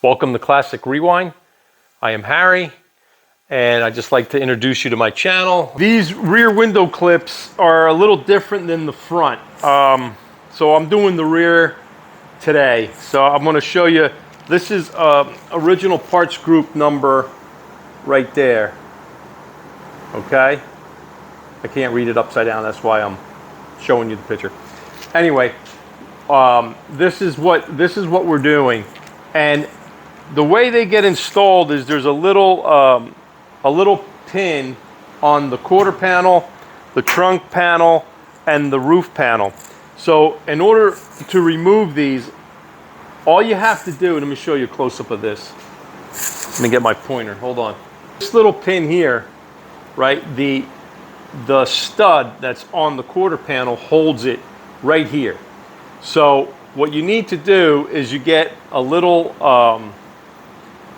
Welcome to Classic Rewind. I am Harry, and I'd just like to introduce you to my channel. These rear window clips are a little different than the front. So I'm doing the rear today. So I'm going to show you, this is original parts group number right there. Okay? I can't read it upside down, that's why I'm showing you the picture. Anyway, this is what we're doing. And the way they get installed is there's a little pin on the quarter panel, the trunk panel, and the roof panel. So in order to remove these, all you have to do, let me show you a close-up of this. Let me get my pointer, hold on. This little pin here, right, the stud that's on the quarter panel holds it right here. So what you need to do is you get a little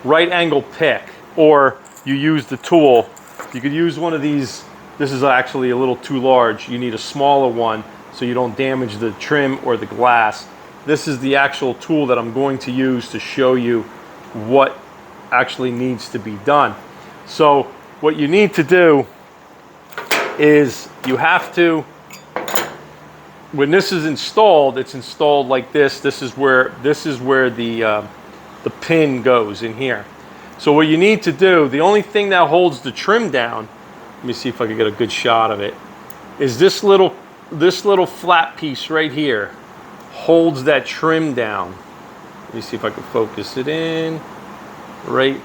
right angle pick, or you use the tool. You could use one of these. This is actually a little too large. You need a smaller one so you don't damage the trim or the glass. This is the actual tool that I'm going to use to show you what actually needs to be done. So what you need to do is you have to, when this is installed, it's installed like this. This is where the pin goes in here. So what you need to do, the only thing that holds the trim down, let me see if I can get a good shot of it, is this little flat piece right here holds that trim down. Let me see if I can focus it in. Right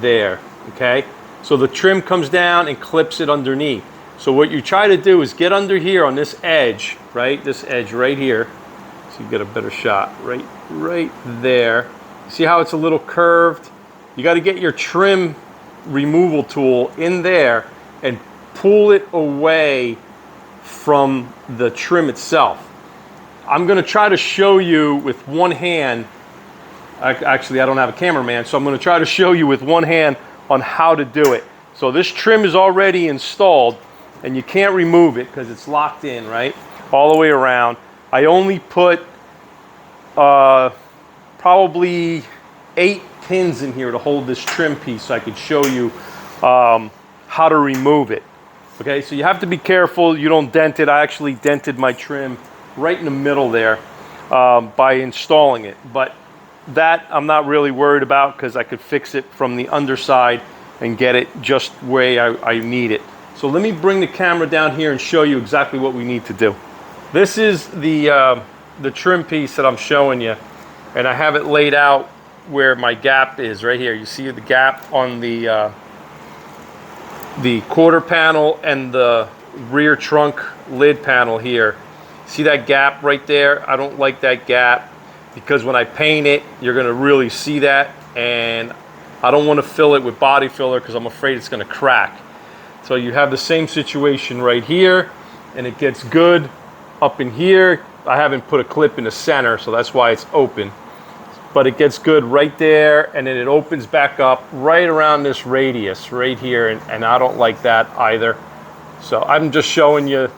there, okay? So the trim comes down and clips it underneath. So what you try to do is get under here on this edge, right? This edge right here, so you get a better shot, right there. See how it's a little curved? You got to get your trim removal tool in there and pull it away from the trim itself. I'm going to try to show you with one hand. Actually, I don't have a cameraman, so I'm going to try to show you with one hand on how to do it. So this trim is already installed, and you can't remove it because it's locked in, right? All the way around. I only put probably 8 pins in here to hold this trim piece so I could show you how to remove it. Okay, so you have to be careful you don't dent it. I actually dented my trim right in the middle there by installing it. But that I'm not really worried about because I could fix it from the underside and get it just where I need it. So let me bring the camera down here and show you exactly what we need to do. This is the trim piece that I'm showing you, and I have it laid out where my gap is right here. You see the gap on the quarter panel and the rear trunk lid panel here. See that gap right there? I don't like that gap because when I paint it, you're gonna really see that, and I don't want to fill it with body filler because I'm afraid it's gonna crack. So you have the same situation right here, and it gets good up in here. I haven't put a clip in the center, so that's why it's open. But it gets good right there, and then it opens back up right around this radius right here, and I don't like that either. So I'm just showing you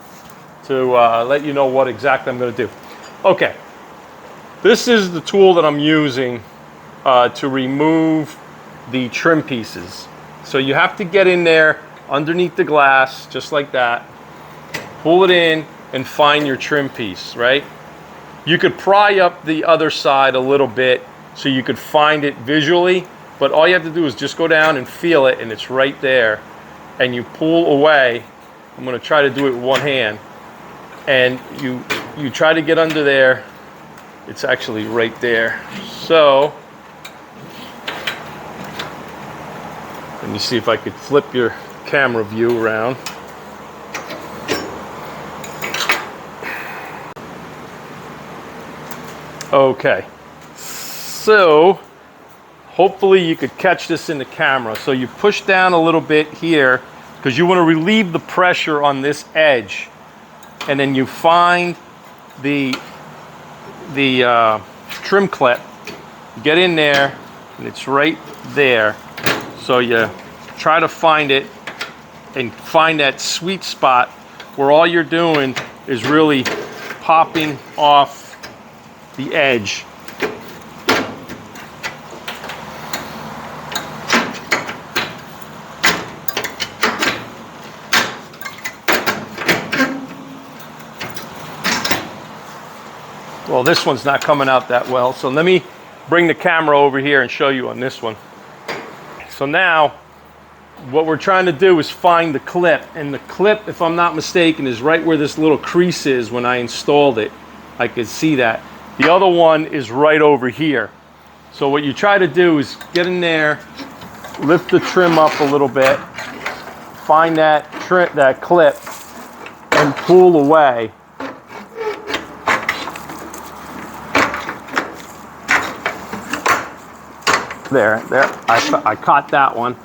to let you know what exactly I'm gonna do. Okay, this is the tool that I'm using to remove the trim pieces. So you have to get in there underneath the glass, just like that, pull it in and find your trim piece, right? You could pry up the other side a little bit so you could find it visually, but all you have to do is just go down and feel it, and it's right there, and you pull away. I'm gonna try to do it with one hand, and you try to get under there. It's actually right there. So let me see if I could flip your camera view around. Okay, so hopefully you could catch this in the camera. So you push down a little bit here because you want to relieve the pressure on this edge, and then you find the trim clip, get in there, and it's right there. So you try to find it and find that sweet spot where all you're doing is really popping off the edge Well, this one's not coming out that well, so let me bring the camera over here and show you on this one. So now, what we're trying to do is find the clip, and the clip, if I'm not mistaken, is right where this little crease is when I installed it. I could see that. The other one is right over here. So what you try to do is get in there, lift the trim up a little bit, find that clip, and pull away. There, I caught that one.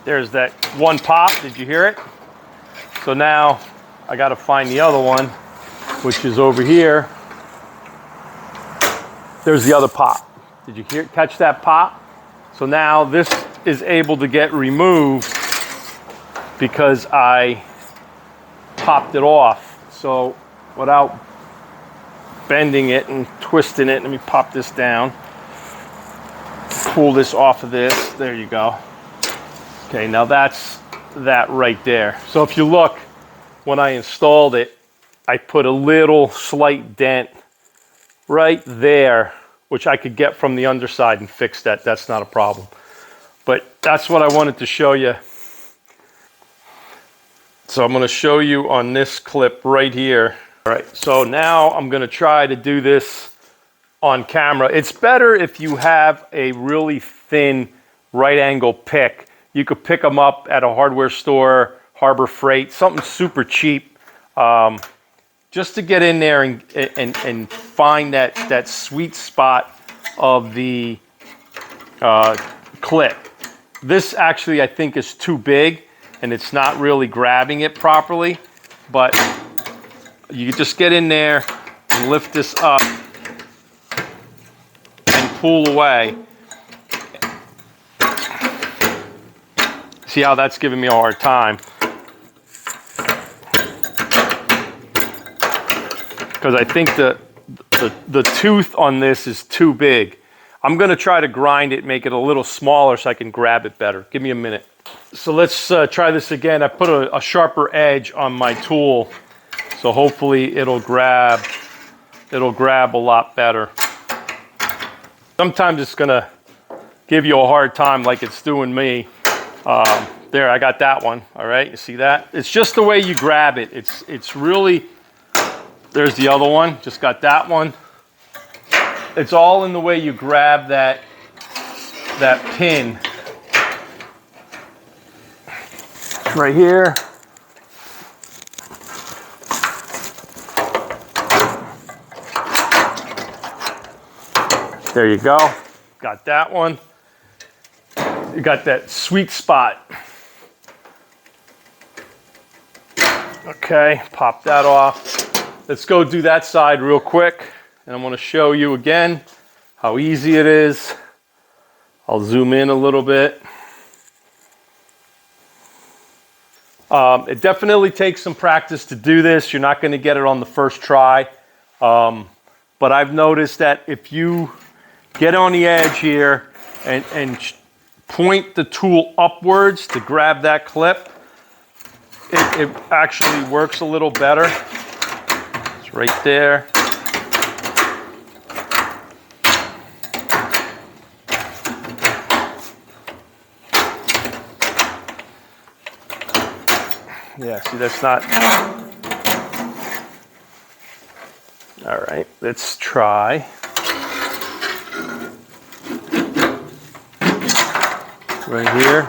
There's that one pop, did you hear it? So now I gotta find the other one, which is over here. There's the other pop. Did you catch that pop? So now this is able to get removed because I popped it off. So without bending it and twisting it, let me pop this down. Pull this off of this, there you go. Okay, now that's that right there. So if you look, when I installed it, I put a little slight dent right there, which I could get from the underside and fix that. That's not a problem. But that's what I wanted to show you. So I'm going to show you on this clip right here. All right, so now I'm going to try to do this on camera. It's better if you have a really thin right angle pick. You could pick them up at a hardware store, Harbor Freight, something super cheap, just to get in there and find that sweet spot of the clip. This actually I think is too big and it's not really grabbing it properly, but you just get in there and lift this up and pull away. See how that's giving me a hard time? Because I think the tooth on this is too big. I'm going to try to grind it, make it a little smaller so I can grab it better. Give me a minute. So let's try this again. I put a sharper edge on my tool, so hopefully it'll grab a lot better. Sometimes it's going to give you a hard time like it's doing me. There, I got that one. All right, you see that? It's just the way you grab it. It's really, there's the other one. Just got that one. It's all in the way you grab that pin. Right here. There you go. Got that one. You got that sweet spot. Okay, pop that off. Let's go do that side real quick. And I'm going to show you again how easy it is. I'll zoom in a little bit. It definitely takes some practice to do this. You're not going to get it on the first try. But I've noticed that if you get on the edge here and point the tool upwards to grab that clip, it actually works a little better. It's right there. Yeah, see, that's not... All right, let's try. Right here.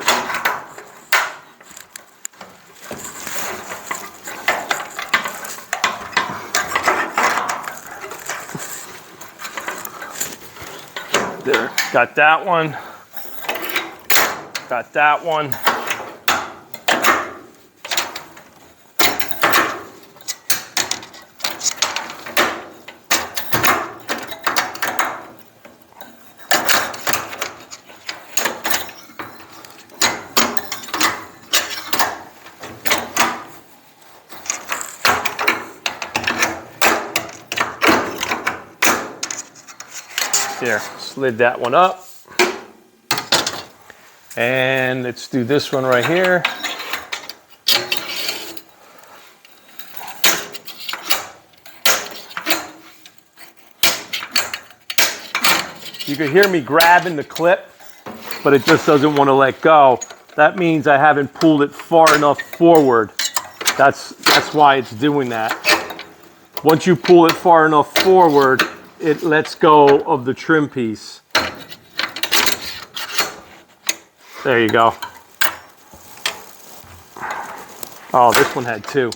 There, got that one. Got that one. There, slid that one up. And let's do this one right here. You can hear me grabbing the clip, but it just doesn't want to let go. That means I haven't pulled it far enough forward. That's why it's doing that. Once you pull it far enough forward, it lets go of the trim piece. There you go. Oh, this one had two.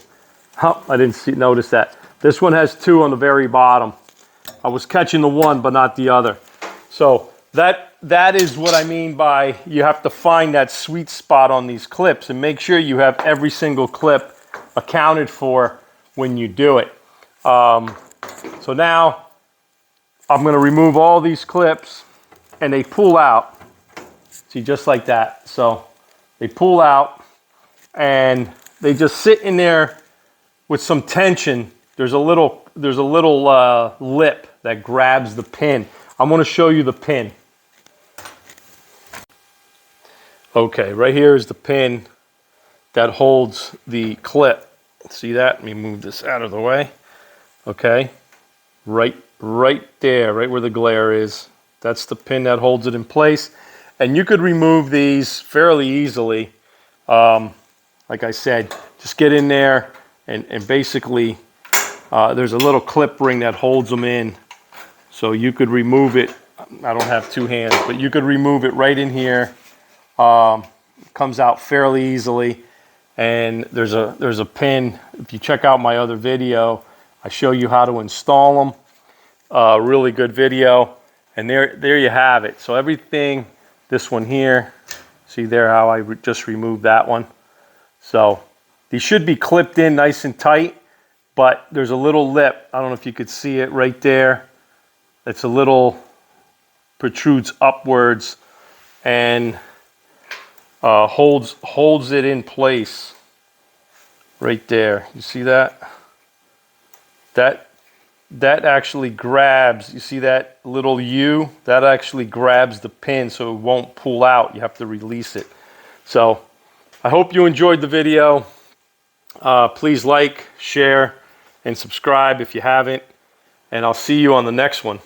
Oh, I didn't notice that. This one has two on the very bottom. I was catching the one, but not the other. So that is what I mean by you have to find that sweet spot on these clips and make sure you have every single clip accounted for when you do it. So now I'm going to remove all these clips, and they pull out. See, just like that. So they pull out and they just sit in there with some tension. There's a little lip that grabs the pin. I'm going to show you the pin. Okay, right here is the pin that holds the clip. See that? Let me move this out of the way. Okay, right there, right where the glare is. That's the pin that holds it in place. And you could remove these fairly easily. Like I said, just get in there and basically there's a little clip ring that holds them in. So you could remove it. I don't have two hands, but you could remove it right in here. Comes out fairly easily. And there's a pin. If you check out my other video, I show you how to install them. Really good video. And there you have it. So everything, this one here, see there how I just removed that one. So these should be clipped in nice and tight, but there's a little lip. I don't know if you could see it right there. It's a little protrudes upwards and holds it in place right there. You see that? That actually grabs, you see that little U? That actually grabs the pin so it won't pull out. You have to release it. So I hope you enjoyed the video. Please like, share, and subscribe if you haven't. And I'll see you on the next one.